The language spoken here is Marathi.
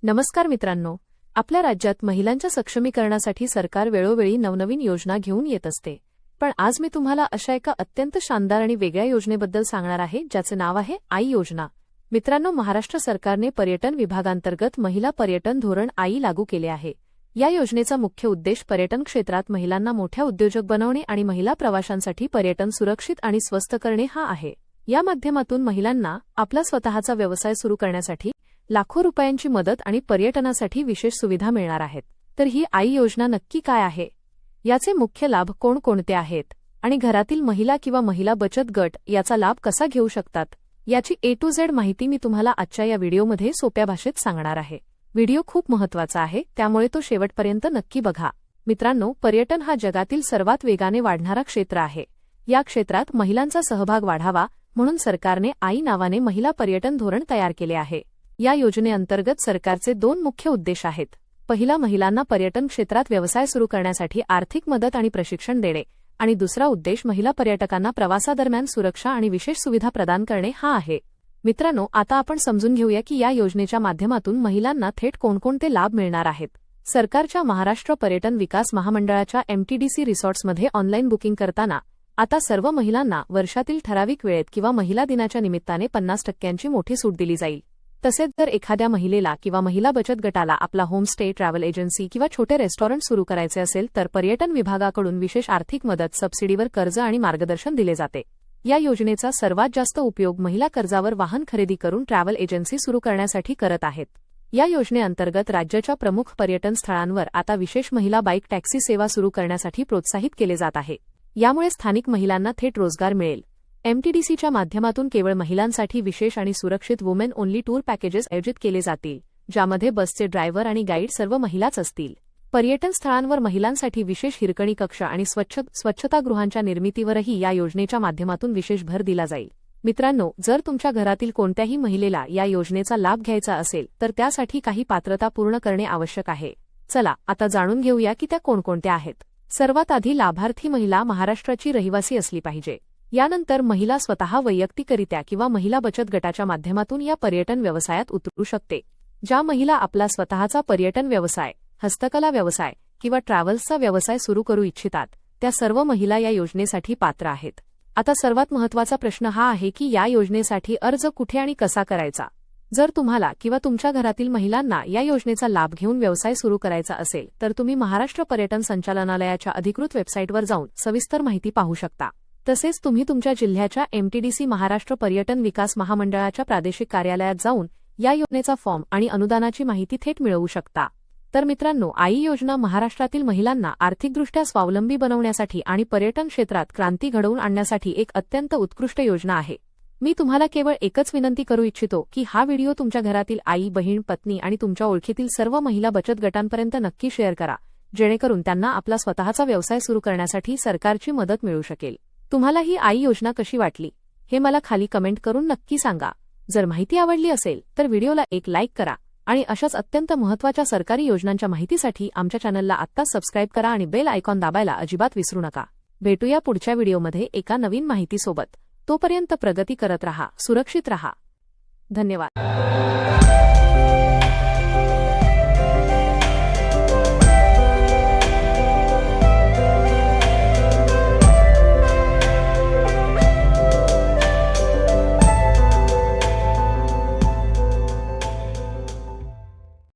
नमस्कार मित्रांनो, आपल्या राज्यात महिलांच्या सक्षमीकरणासाठी सरकार वेळोवेळी नवनवीन योजना घेऊन येत असते. पण आज मी तुम्हाला अशा एका अत्यंत शानदार आणि वेगळ्या योजनेबद्दल सांगणार आहे, ज्याचे नाव आहे आई योजना. मित्रांनो, महाराष्ट्र सरकारने पर्यटन विभागांतर्गत महिला पर्यटन धोरण आई लागू केले आहे. या योजनेचा मुख्य उद्देश पर्यटन क्षेत्रात महिलांना मोठ्या उद्योजक बनवणे आणि महिला प्रवाशांसाठी पर्यटन सुरक्षित आणि स्वस्त करणे हा आहे. या माध्यमातून महिलांना आपला स्वतःचा व्यवसाय सुरू करण्यासाठी लाखो रुपयांची मदत आणि पर्यटनासाठी विशेष सुविधा मिळणार आहेत. तर ही आई योजना नक्की काय आहे, याचे मुख्य लाभ कोणकोणते आहेत आणि घरातील महिला किंवा महिला बचत गट याचा लाभ कसा घेऊ शकतात, याची A to Z माहिती मी तुम्हाला आजच्या या व्हिडिओमध्ये सोप्या भाषेत सांगणार आहे. व्हिडिओ खूप महत्त्वाचा आहे, त्यामुळे तो शेवटपर्यंत नक्की बघा. मित्रांनो, पर्यटन हा जगातील सर्वात वेगाने वाढणारा क्षेत्र आहे. या क्षेत्रात महिलांचा सहभाग वाढावा म्हणून सरकारने आई नावाने महिला पर्यटन धोरण तयार केले आहे. या योजनेअंतर्गत सरकारचे दोन मुख्य उद्देश आहेत. पहिला, महिलांना पर्यटन क्षेत्रात व्यवसाय सुरू करण्यासाठी आर्थिक मदत आणि प्रशिक्षण देणे, आणि दुसरा उद्देश महिला पर्यटकांना प्रवासादरम्यान सुरक्षा आणि विशेष सुविधा प्रदान करणे हा आहे. मित्रांनो, आता आपण समजून घेऊया की या योजनेच्या माध्यमातून महिलांना थेट कोणकोणते लाभ मिळणार आहेत. सरकारच्या महाराष्ट्र पर्यटन विकास महामंडळाच्या MTDC रिसॉर्ट्समध्ये ऑनलाईन बुकिंग करताना आता सर्व महिलांना वर्षातील ठराविक वेळेत किंवा महिला दिनाच्या निमित्ताने 50% मोठी सूट दिली जाईल. तसेच जर एखाद्या महिलेला किंवा महिला बचत गटाला आपला होमस्टे, ट्रॅव्हल एजन्सी किंवा छोटे रेस्टॉरंट सुरू करायचे असेल तर पर्यटन विभागाकडून विशेष आर्थिक मदत, सबसिडीवर कर्ज आणि मार्गदर्शन दिले जाते. या योजनेचा सर्वात जास्त उपयोग महिला कर्जावर वाहन खरेदी करून ट्रॅव्हल एजन्सी सुरू करण्यासाठी करत आहेत. या योजनेअंतर्गत राज्याच्या प्रमुख पर्यटन स्थळांवर आता विशेष महिला बाईक टॅक्सी सेवा सुरू करण्यासाठी प्रोत्साहित केले जात आहे. यामुळे स्थानिक महिलांना थेट रोजगार मिळेल. MTDCच्या माध्यमातून केवळ महिलांसाठी विशेष आणि सुरक्षित वुमेन ओनली टूर पॅकेजेस आयोजित केले जातील, ज्यामध्ये बसचे ड्रायव्हर आणि गाईड सर्व महिलाच असतील. पर्यटन स्थळांवर महिलांसाठी विशेष हिरकणी कक्ष आणि स्वच्छतागृहांच्या निर्मितीवरही या योजनेच्या माध्यमातून विशेष भर दिला जाईल. मित्रांनो, जर तुमच्या घरातील कोणत्याही महिलेला या योजनेचा लाभ घ्यायचा असेल तर त्यासाठी काही पात्रता पूर्ण करणे आवश्यक आहे. चला आता जाणून घेऊया की त्या कोणकोणत्या आहेत. सर्वात आधी, लाभार्थी महिला महाराष्ट्राची रहिवासी असली पाहिजे. यानंतर महिला स्वतः वैयक्तिकरित्या किंवा महिला बचत गटाच्या माध्यमातून या पर्यटन व्यवसायात उतरू शकते. ज्या महिला आपला स्वतःचा पर्यटन व्यवसाय, हस्तकला व्यवसाय किंवा ट्रॅव्हल्सचा व्यवसाय सुरू करू इच्छितात, त्या सर्व महिला या योजनेसाठी पात्र आहेत. आता सर्वात महत्त्वाचा प्रश्न हा आहे की या योजनेसाठी अर्ज कुठे आणि कसा करायचा. जर तुम्हाला किंवा तुमच्या घरातील महिलांना या योजनेचा लाभ घेऊन व्यवसाय सुरू करायचा असेल तर तुम्ही महाराष्ट्र पर्यटन संचालनालयाच्या अधिकृत वेबसाईटवर जाऊन सविस्तर माहिती पाहू शकता. तसेच तुम्ही तुमच्या जिल्ह्याच्या MTDC महाराष्ट्र पर्यटन विकास महामंडळाच्या प्रादेशिक कार्यालयात जाऊन या योजनेचा फॉर्म आणि अनुदानाची माहिती थेट मिळवू शकता. तर मित्रांनो, आई योजना महाराष्ट्रातील महिलांना आर्थिकदृष्ट्या स्वावलंबी बनवण्यासाठी आणि पर्यटन क्षेत्रात क्रांती घडवून आणण्यासाठी एक अत्यंत उत्कृष्ट योजना आहे. मी तुम्हाला केवळ एकच विनंती करू इच्छितो की हा व्हिडिओ तुमच्या घरातील आई, बहीण, पत्नी आणि तुमच्या ओळखीतील सर्व महिला बचत गटांपर्यंत नक्की शेअर करा, जेणेकरून त्यांना आपला स्वतःचा व्यवसाय सुरू करण्यासाठी सरकारची मदत मिळू शकेल. तुम्हाला ही आई योजना कशी वाटली हे मला खाली कमेंट करून नक्की सांगा. जर माहिती आवडली असेल तर व्हिडिओला एक लाईक करा आणि अशाच अत्यंत महत्त्वाच्या सरकारी योजनांच्या माहितीसाठी आमच्या चॅनलला आत्ताच सबस्क्राईब करा आणि बेल आयकॉन दाबायला अजिबात विसरू नका. भेटूया पुढच्या व्हिडिओमध्ये एका नवीन माहितीसोबत. तोपर्यंत प्रगती करत रहा, सुरक्षित रहा. धन्यवाद.